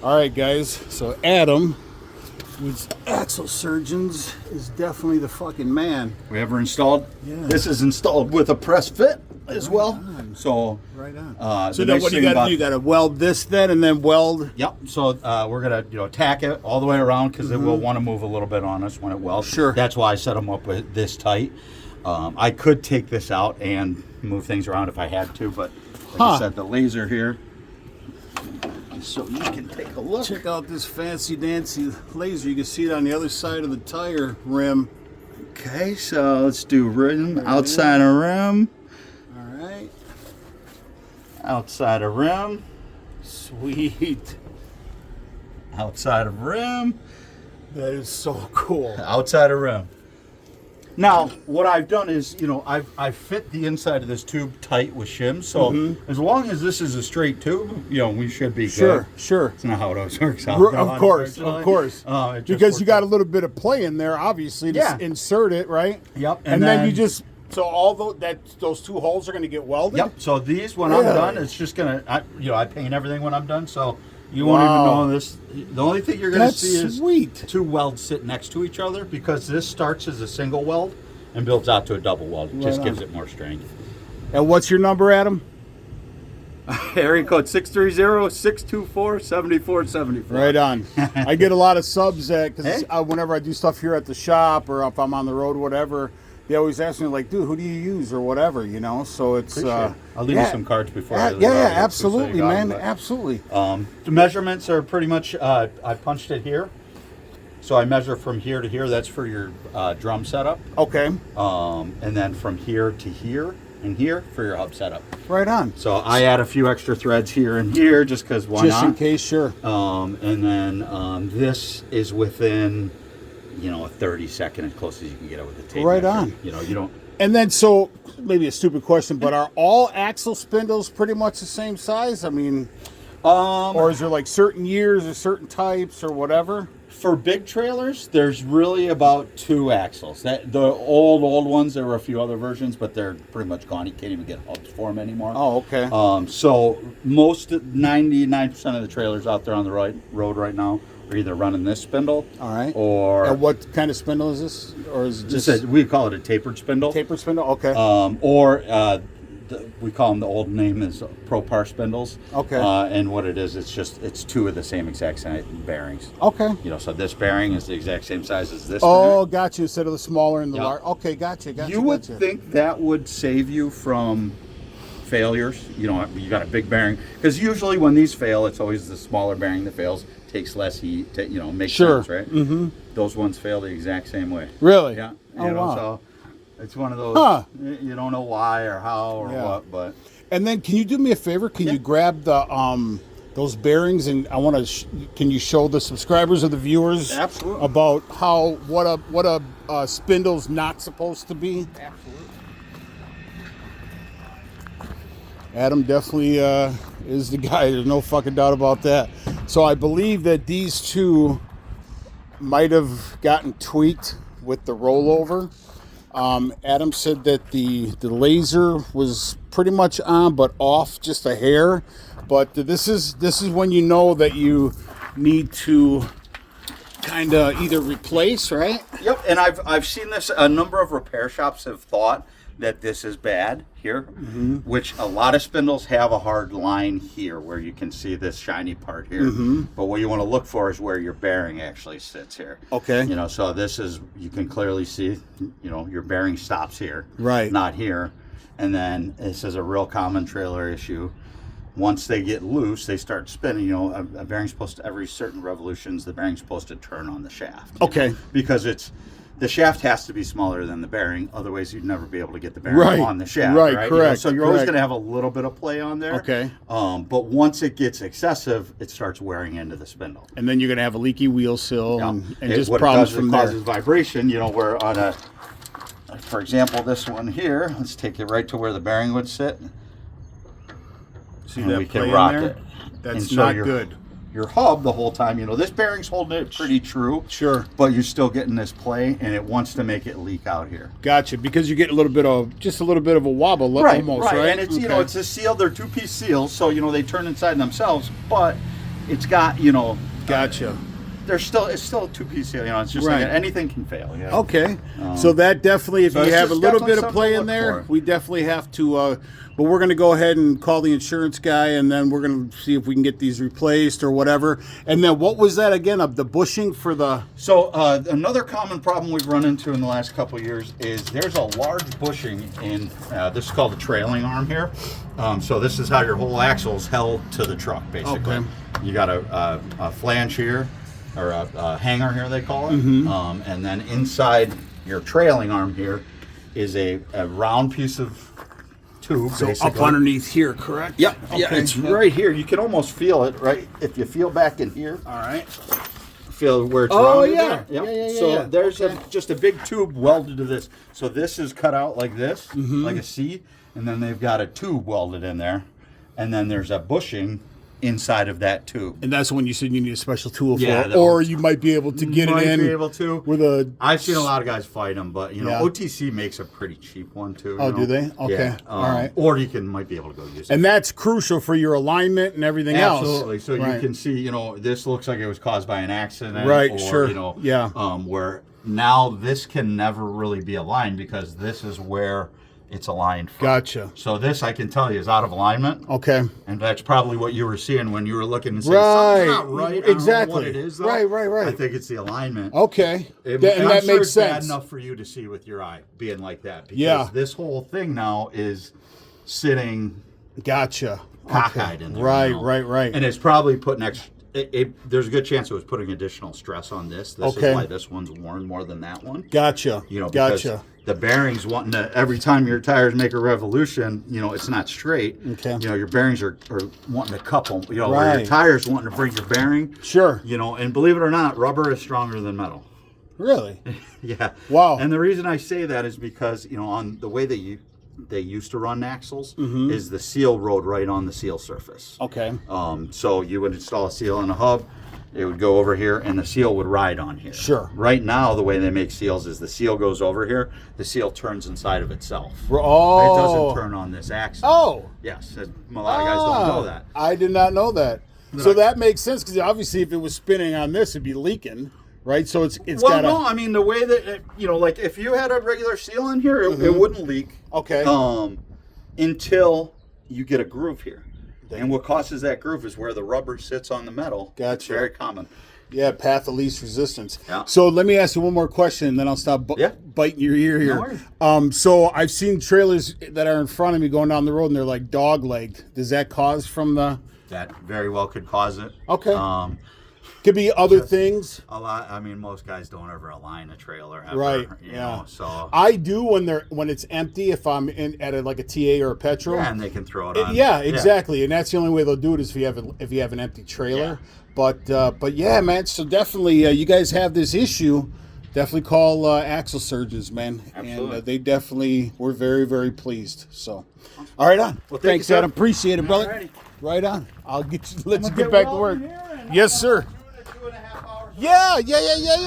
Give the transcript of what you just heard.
All right, guys. So Adam, who's Axle Surgeons, is definitely the fucking man. We have her installed. Yeah. This is installed with a press fit as well. On. So right on. So the then nice what do you thing got to about- do? You got to weld this then, and then weld. Yep. So we're gonna tack it all the way around because it will want to move a little bit on us when it welds. Sure. That's why I set them up with this tight. I could take this out and move things around if I had to, but like I said, the laser here. So you can take a look. Check out this fancy dancy laser. You can see it on the other side of the tire rim. Okay, so let's do rim, outside of rim, All right. outside of rim, Sweet. outside of rim, That is so cool. outside of rim. Now, what I've done is, I've fit the inside of this tube tight with shims. So as long as this is a straight tube, we should be good. Sure. It's not how it always works out. Of course. Because you got a little bit of play in there, obviously, to insert it, right? Yep. And then you just, so all those two holes are going to get welded? Yep. So these, when I'm done, it's just going to, I paint everything when I'm done. So you won't even know this. The only thing you're going to see is two welds sit next to each other because this starts as a single weld and builds out to a double weld. It just gives it more strength. And what's your number, Adam? Area code 630-624-7474. Right on. I get a lot of subs because whenever I do stuff here at the shop or if I'm on the road, whatever, they always ask me, like, dude, who do you use or whatever, So it's... I'll leave you some cards before I leave. Absolutely, man. Absolutely. The measurements are pretty much, I punched it here. So I measure from here to here. That's for your drum setup. Okay. And then from here to here and here for your hub setup. Right on. So I add a few extra threads here and here just because why not? Just in case, sure. And then this is within... a 30-second as close as you can get it with the tape. Right measure. on. You don't. And then, so maybe a stupid question, but are all axle spindles pretty much the same size? I mean, or is there like certain years or certain types or whatever? For big trailers, there's really about 2 axles. That the old ones, there were a few other versions, but they're pretty much gone. You can't even get hubs for them anymore. Oh, okay. So most 99% of the trailers out there on the road right now are either running this spindle, all right, or and what kind of spindle is this, or is it just we call it a tapered spindle? Tapered spindle, okay. We call them, the old name is Pro-Par spindles. Okay. And what it is, it's 2 of the same exact size bearings. Okay. So this bearing is the exact same size as this. Oh, gotcha. Instead of the smaller and the large. Okay, gotcha. You would think that would save you from failures. You got a big bearing, because usually when these fail, it's always the smaller bearing that fails. Takes less heat to, make sense, right? Mm-hmm. Those ones fail the exact same way. Really? Yeah. Wow. So it's one of those, you don't know why or how or what, but. And then can you do me a favor? Can you grab the those bearings, and I want to can you show the subscribers or the viewers about what a spindle's not supposed to be? Absolutely. Adam definitely is the guy. There's no fucking doubt about that. So I believe that these two might have gotten tweaked with the rollover. Adam said that the laser was pretty much on but off just a hair. But this is when you know that you need to kind of either replace, right? Yep, and I've seen this. A number of repair shops have thought that this is bad here, which a lot of spindles have a hard line here where you can see this shiny part here. But what you want to look for is where your bearing actually sits here. Okay. So this is, you can clearly see, your bearing stops here. Right. Not here. And then this is a real common trailer issue. Once they get loose, they start spinning. A bearing's supposed to, every certain revolutions, the bearing's supposed to turn on the shaft. Okay. Because the shaft has to be smaller than the bearing, otherwise you'd never be able to get the bearing on the shaft. Right, correct. So you're always going to have a little bit of play on there. Okay. But once it gets excessive, it starts wearing into the spindle. And then you're going to have a leaky wheel seal and just what problems it does, from it there. causes vibration. Where on for example, this one here, let's take it right to where the bearing would sit. See and that we can play rock in there? it. That's not good. Your hub the whole time, this bearing's holding it pretty true. Sure. But you're still getting this play, and it wants to make it leak out here. Gotcha. Because you get a little bit of a wobble, almost, right? And it's it's a seal. They're 2-piece seals, so they turn inside themselves. But it's got, you know. Gotcha. It's still a two-piece, you know. It's just right. like anything can fail. You know? Okay, so that definitely, if so you have a little bit of something play to in there, for. we definitely have to. But we're going to go ahead and call the insurance guy, and then we're going to see if we can get these replaced or whatever. And then what was that again? Of the bushing for the. So another common problem we've run into in the last couple of years is there's a large bushing in this is called the trailing arm here. So this is how your whole axle is held to the truck, basically. Okay. You got a flange here, or a hanger here they call it, and then inside your trailing arm here is a round piece of tube. So basically. up underneath here, correct? Yep. Okay. Yeah, it's right here. You can almost feel it, right? If you feel back in here. All right. Feel where it's Oh, rounded yeah. there? Yep. Yeah. So there's just a big tube welded to this. So this is cut out like this, like a C, and then they've got a tube welded in there, and then there's a bushing inside of that tube. And that's when you said you need a special tool for Yeah, it, or you might be able to get it in. Be able to. With a. I've seen a lot of guys fight them, but you know, Yeah. OTC makes a pretty cheap one too. Oh, you know? do they? Okay. Yeah. All right. Or you might be able to go use it. And that's crucial for your alignment and everything else. Absolutely. So Right. you can see, you know, this looks like it was caused by an accident. Right, Or, sure. You know, Yeah. where now this can never really be aligned because this is where it's aligned from. Gotcha. So this, I can tell you, is out of alignment. Okay. And that's probably what you were seeing when you were looking and saying, Right. something's not right. I don't know Exactly. what it is, though. Right. I think it's the alignment. Okay. And and I'm that sure makes it's bad sense. enough for you to see with your eye being like that. Because Yeah. this whole thing now is sitting Gotcha. cockeyed in there. Right, you know? right. And it's probably putting there's a good chance it was putting additional stress on this. This Okay. is why this one's worn more than that one. Gotcha. You know, because Gotcha. the bearings wanting to, every time your tires make a revolution, you know, it's not straight. Okay. You know, your bearings are wanting to couple, you know, where Right. your tires wanting to bring your bearing. Sure. You know, and believe it or not, rubber is stronger than metal. Really? Yeah. Wow. And the reason I say that is because, you know, on the way that they used to run axles is the seal rode right on the seal surface. Okay. So you would install a seal in a hub, it would go over here, and the seal would ride on here. Sure. Right now, the way they make seals is the seal goes over here, the seal turns inside of itself. Oh. It doesn't turn on this axle. Oh. Yes. A lot of guys don't know that. I did not know that. So that makes sense because obviously if it was spinning on this, it'd be leaking, right? So it's Well, got no, I mean, the way that, you know, like if you had a regular seal in here, it wouldn't leak. Okay. Until you get a groove here. And what causes that groove is where the rubber sits on the metal. Gotcha. It's very common. Yeah, path of least resistance. Yeah. So let me ask you one more question, and then I'll stop biting your ear here. No so I've seen trailers that are in front of me going down the road, and they're like dog-legged. Does that cause from the... That very well could cause it. Okay. Could be other things. A lot. I mean, most guys don't ever align a trailer ever. Right. You know, so. I do when it's empty. If I'm in at like a TA or a petrol. Yeah, and they can throw it on. Yeah, exactly. And that's the only way they'll do it is if you have an empty trailer. Yeah. But yeah, man. So definitely, you guys have this issue. Definitely call Axle Surgeons, man. Absolutely. And they definitely were very, very pleased. So, all right, on. Well, thanks, you, Adam. Appreciate it, brother. Alrighty. Right on. I'll let you get back to work. Yes, sir. Doing it 2.5 hours. Yeah.